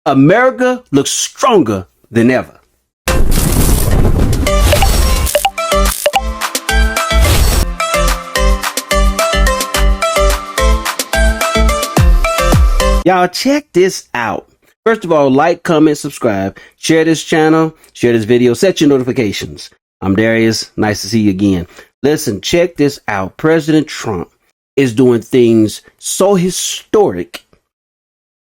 America looks stronger than ever. Y'all check this out. First of all, like, comment, subscribe, share this channel, share this video, set your notifications. I'm Darius. Nice to see you again. Listen, check this out. President Trump is doing things so historic.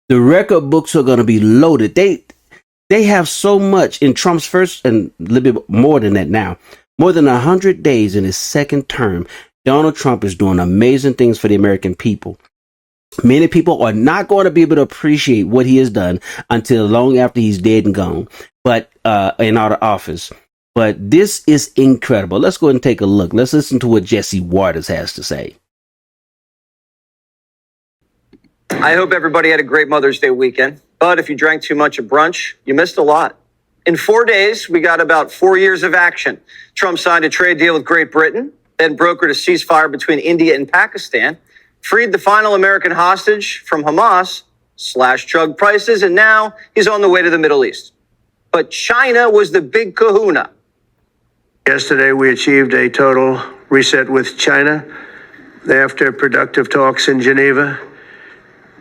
The record books are going to be loaded. They have so much in Trump's first, and a little bit more than that now. More than 100 days in his second term, Donald Trump is doing amazing things for the American people. Many people are not going to be able to appreciate what he has done until long after he's dead and gone, but in out of office. But this is incredible. Let's go ahead and take a look. Let's listen to what Jesse Waters has to say. I hope everybody had a great Mother's Day weekend. But if you drank too much at brunch, you missed a lot. In 4 days, we got about 4 years of action. Trump signed a trade deal with Great Britain, then brokered a ceasefire between India and Pakistan, freed the final American hostage from Hamas, slashed drug prices, and now he's on the way to the Middle East. But China was the big kahuna. Yesterday, we achieved a total reset with China after productive talks in Geneva.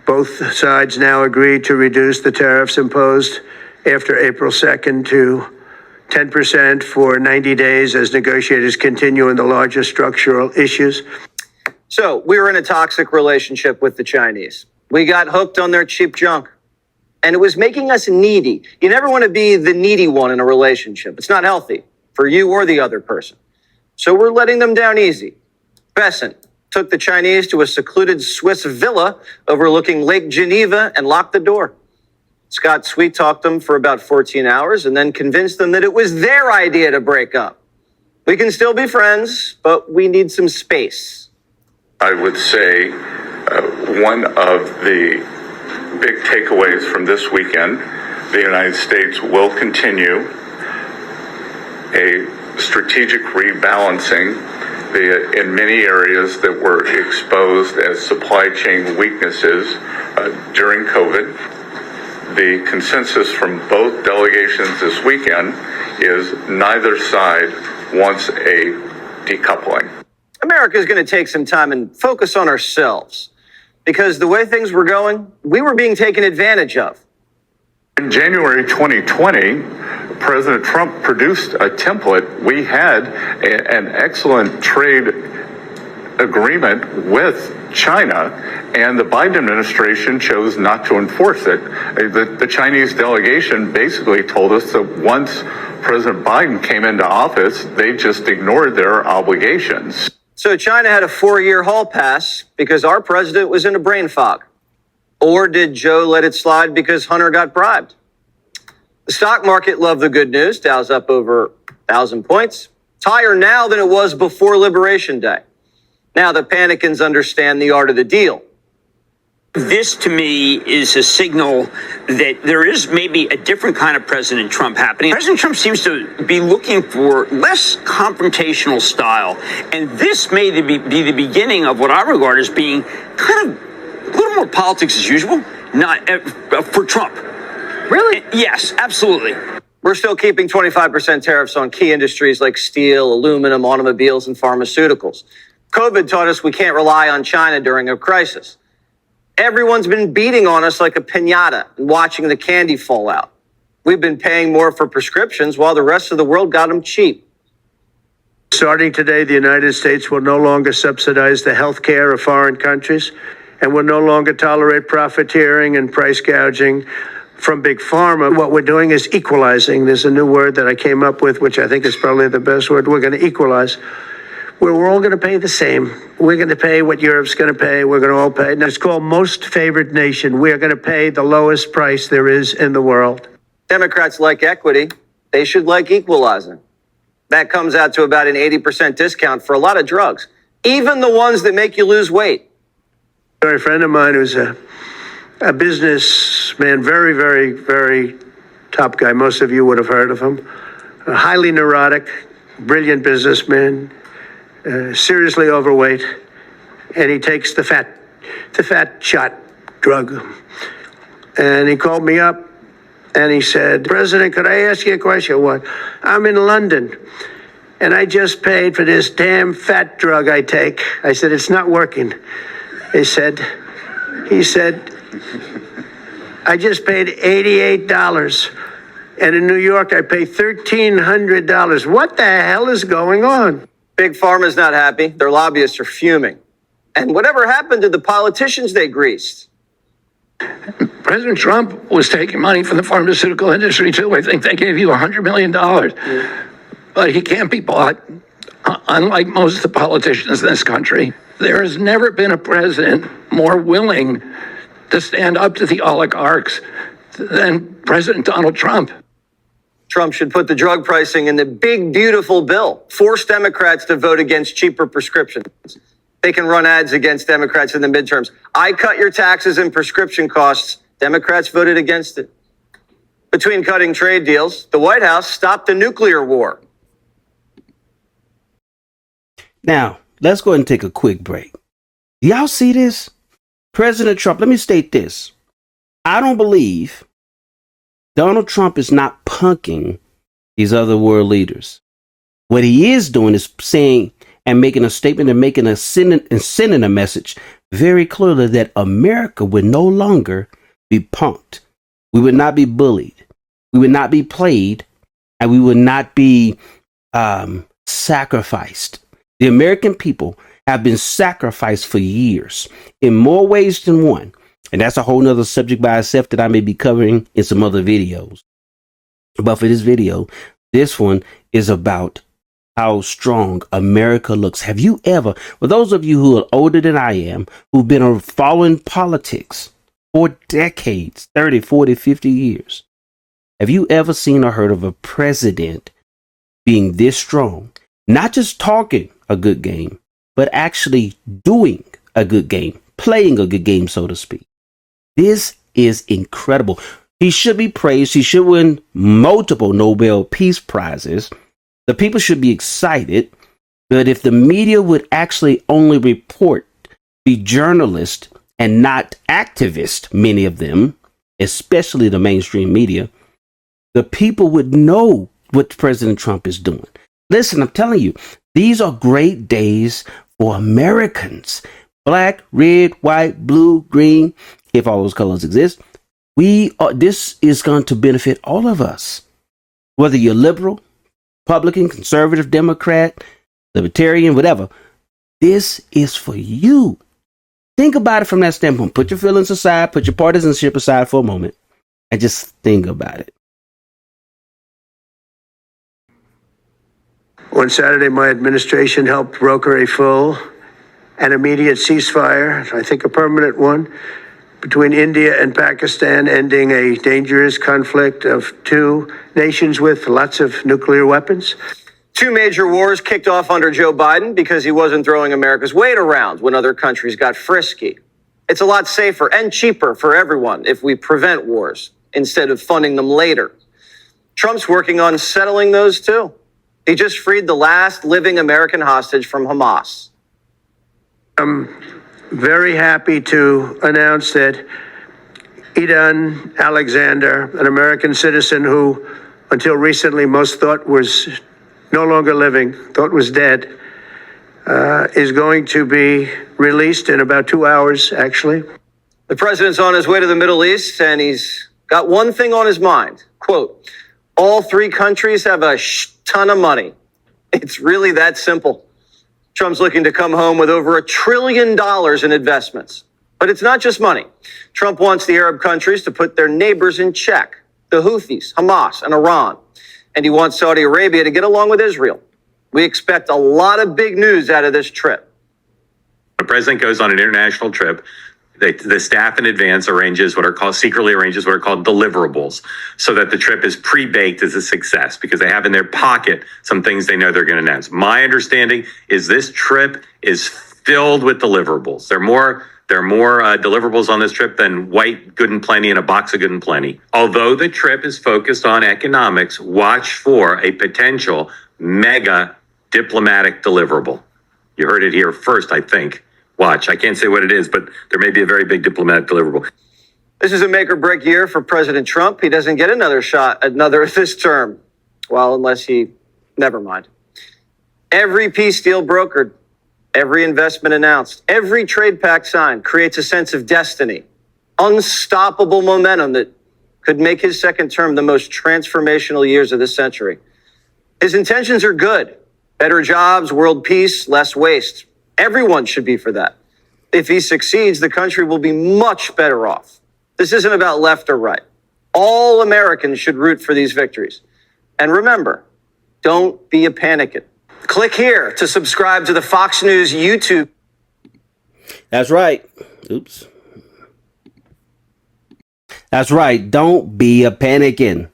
Both sides now agreed to reduce the tariffs imposed after April 2nd to 10% for 90 days as negotiators continue in the largest structural issues. So we were in a toxic relationship with the Chinese. We got hooked on their cheap junk, and it was making us needy. You never want to be the needy one in a relationship. It's not healthy for you or the other person. So we're letting them down easy. Besant took the Chinese to a secluded Swiss villa overlooking Lake Geneva and locked the door. Scott sweet-talked them for about 14 hours and then convinced them that it was their idea to break up. We can still be friends, but we need some space. I would say one of the big takeaways from this weekend, the United States will continue a strategic rebalancing in many areas that were exposed as supply chain weaknesses during COVID. The consensus from both delegations this weekend is neither side wants a decoupling. America is going to take some time and focus on ourselves because the way things were going, we were being taken advantage of. In January 2020, President Trump produced a template. We had an excellent trade agreement with China, and the Biden administration chose not to enforce it. The Chinese delegation basically told us that once President Biden came into office, they just ignored their obligations. So China had a 4-year hall pass because our president was in a brain fog. Or did Joe let it slide because Hunter got bribed? The stock market loved the good news. Dow's up over 1,000 points. It's higher now than it was before Liberation Day. Now the panicans understand the art of the deal. This, to me, is a signal that there is maybe a different kind of President Trump happening. President Trump seems to be looking for less confrontational style. And this may be the beginning of what I regard as being kind of a little more politics as usual, not for Trump. Really? Yes, absolutely. We're still keeping 25% tariffs on key industries like steel, aluminum, automobiles, and pharmaceuticals. COVID taught us we can't rely on China during a crisis. Everyone's been beating on us like a piñata and watching the candy fall out. We've been paying more for prescriptions while the rest of the world got them cheap. Starting today, the United States will no longer subsidize the health care of foreign countries and will no longer tolerate profiteering and price gouging from Big Pharma. What we're doing is equalizing. There's a new word that I came up with, which I think is probably the best word. We're going to equalize. We're all going to pay the same. We're going to pay what Europe's going to pay. We're going to all pay. Now, it's called most favored nation. We're going to pay the lowest price there is in the world. Democrats like equity. They should like equalizing. That comes out to about an 80% discount for a lot of drugs, even the ones that make you lose weight. A friend of mine who's a businessman, very, very, very top guy. Most of you would have heard of him. A highly neurotic, brilliant businessman. Seriously overweight, and he takes the fat shot drug. And he called me up And he said, President, could I ask you a question? What? I'm in London, and I just paid for this damn fat drug I take. I said, it's not working. He said, I just paid $88. And in New York, I pay $1,300. What the hell is going on? Big Pharma's not happy. Their lobbyists are fuming. And whatever happened to the politicians they greased? President Trump was taking money from the pharmaceutical industry, too. I think they gave you $100 million. But he can't be bought. Unlike most of the politicians in this country, there has never been a president more willing to stand up to the oligarchs than President Donald Trump. Trump should put the drug pricing in the big, beautiful bill. Force Democrats to vote against cheaper prescriptions. They can run ads against Democrats in the midterms. I cut your taxes and prescription costs. Democrats voted against it. Between cutting trade deals, the White House stopped the nuclear war. Now, let's go ahead and take a quick break. Y'all see this? President Trump, let me state this. I don't believe Donald Trump is not punking these other world leaders. What he is doing is saying and making a statement and sending a message very clearly that America would no longer be punked. We would not be bullied. We would not be played, and we would not be sacrificed. The American people have been sacrificed for years in more ways than one. And that's a whole nother subject by itself that I may be covering in some other videos. But for this video, this one is about how strong America looks. Have you ever, for those of you who are older than I am, who've been following politics for decades, 30, 40, 50 years, have you ever seen or heard of a president being this strong? Not just talking a good game, but actually doing a good game, playing a good game, so to speak. This is incredible. He should be praised. He should win multiple Nobel Peace Prizes. The people should be excited. But if the media would actually only report, be journalists and not activists, many of them, especially the mainstream media, the people would know what President Trump is doing. Listen, I'm telling you, these are great days for Americans. Black, red, white, blue, green, if all those colors exist. This is going to benefit all of us. Whether you're liberal, Republican, conservative, Democrat, libertarian, whatever. This is for you. Think about it from that standpoint. Put your feelings aside, put your partisanship aside for a moment, and just think about it. On Saturday, my administration helped broker a full and immediate ceasefire, I think a permanent one, between India and Pakistan, ending a dangerous conflict of two nations with lots of nuclear weapons. Two major wars kicked off under Joe Biden because he wasn't throwing America's weight around when other countries got frisky. It's a lot safer and cheaper for everyone if we prevent wars instead of funding them later. Trump's working on settling those too. He just freed the last living American hostage from Hamas. Very happy to announce that Idan Alexander, an American citizen who until recently most thought was no longer living, thought was dead, is going to be released in about 2 hours, actually. The president's on his way to the Middle East, and he's got one thing on his mind. Quote, all three countries have a ton of money. It's really that simple. Trump's looking to come home with over $1 trillion in investments. But it's not just money. Trump wants the Arab countries to put their neighbors in check, the Houthis, Hamas, and Iran. And he wants Saudi Arabia to get along with Israel. We expect a lot of big news out of this trip. The president goes on an international trip. The staff in advance secretly arranges what are called deliverables, so that the trip is pre-baked as a success because they have in their pocket some things they know they're going to announce. My understanding is this trip is filled with deliverables. There are more deliverables on this trip than white good and plenty and a box of good and plenty. Although the trip is focused on economics, watch for a potential mega diplomatic deliverable. You heard it here first, I think. Watch. I can't say what it is, but there may be a very big diplomatic deliverable. This is a make or break year for President Trump. He doesn't get another shot, another this term. Well, unless never mind. Every peace deal brokered, every investment announced, every trade pact signed creates a sense of destiny, unstoppable momentum that could make his second term the most transformational years of this century. His intentions are good. Better jobs, world peace, less waste. Everyone should be for that. If he succeeds, the country will be much better off. This isn't about left or right. All Americans should root for these victories. And remember, don't be a panicant. Click here to subscribe to the Fox News YouTube. That's right. Oops. That's right. Don't be a panicking.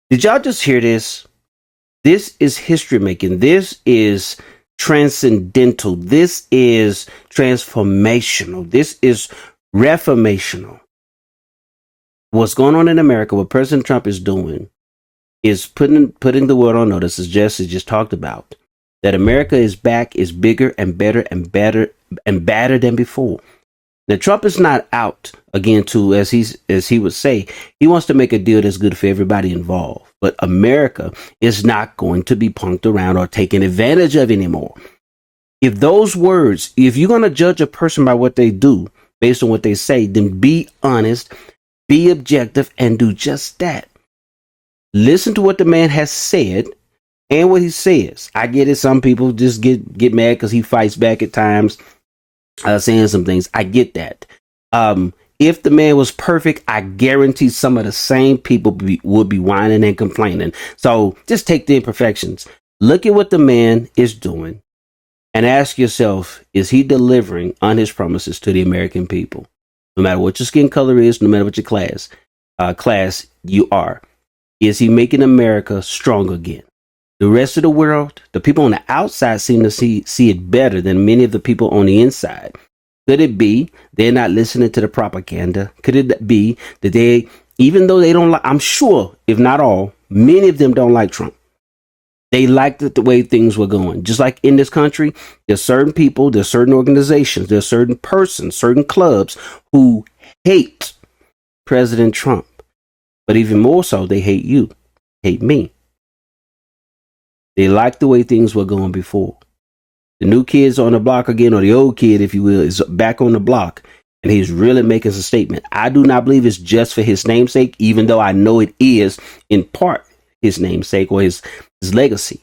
Did y'all just hear this? This is history making. This is transcendental. This is transformational. This is reformational. What's going on in America, what President Trump is doing, is putting the world on notice, as Jesse just talked about, that America is back, is bigger and better and better and badder than before. Now, Trump is not out again to, as he would say, he wants to make a deal that's good for everybody involved. But America is not going to be punked around or taken advantage of anymore. If those words, if you're going to judge a person by what they do, based on what they say, then be honest, be objective, and do just that. Listen to what the man has said and what he says. I get it. Some people just get mad because he fights back at times, saying some things. I get that. If the man was perfect, I guarantee some of the same people would be whining and complaining. So just take the imperfections. Look at what the man is doing and ask yourself, is he delivering on his promises to the American people? No matter what your skin color is, no matter what your class you are. Is he making America strong again? The rest of the world, the people on the outside seem to see it better than many of the people on the inside. Could it be they're not listening to the propaganda? Could it be that they, even though they don't like, I'm sure, if not all, many of them don't like Trump. They liked the way things were going. Just like in this country, there's certain people, there's certain organizations, there's certain persons, certain clubs who hate President Trump. But even more so, they hate you, hate me. They like the way things were going before. The new kid's on the block again, or the old kid, if you will, is back on the block. And he's really making a statement. I do not believe it's just for his namesake, even though I know it is in part his namesake or his legacy.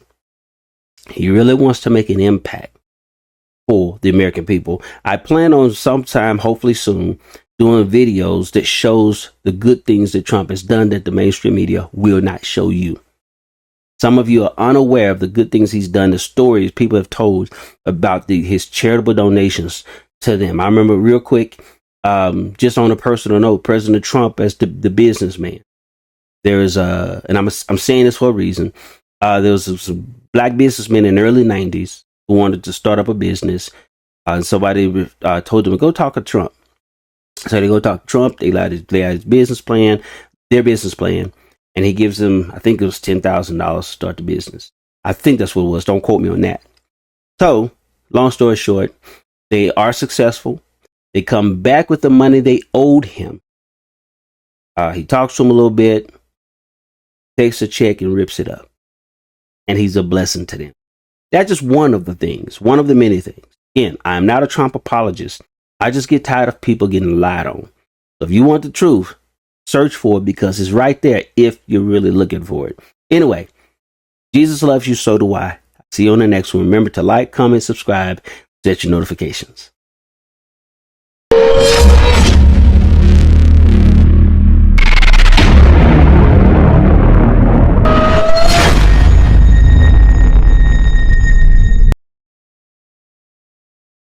He really wants to make an impact for the American people. I plan on sometime, hopefully soon, doing videos that shows the good things that Trump has done that the mainstream media will not show you. Some of you are unaware of the good things he's done, the stories people have told about his charitable donations to them. I remember real quick, just on a personal note, President Trump as the businessman. There is and I'm saying this for a reason. There was some black businessmen in the early 90s who wanted to start up a business. And somebody told them, go talk to Trump. So they go talk to Trump. They lay out his business plan, their business plan. And he gives them, I think it was $10,000 to start the business. I think that's what it was. Don't quote me on that. So, long story short, they are successful. They come back with the money they owed him. He talks to him a little bit, takes a check and rips it up. And he's a blessing to them. That's just one of the things, one of the many things. Again, I am not a Trump apologist. I just get tired of people getting lied on. So if you want the truth, search for it because it's right there if you're really looking for it. Anyway, Jesus loves you, so do I. See you on the next one. Remember to like, comment, subscribe, set your notifications.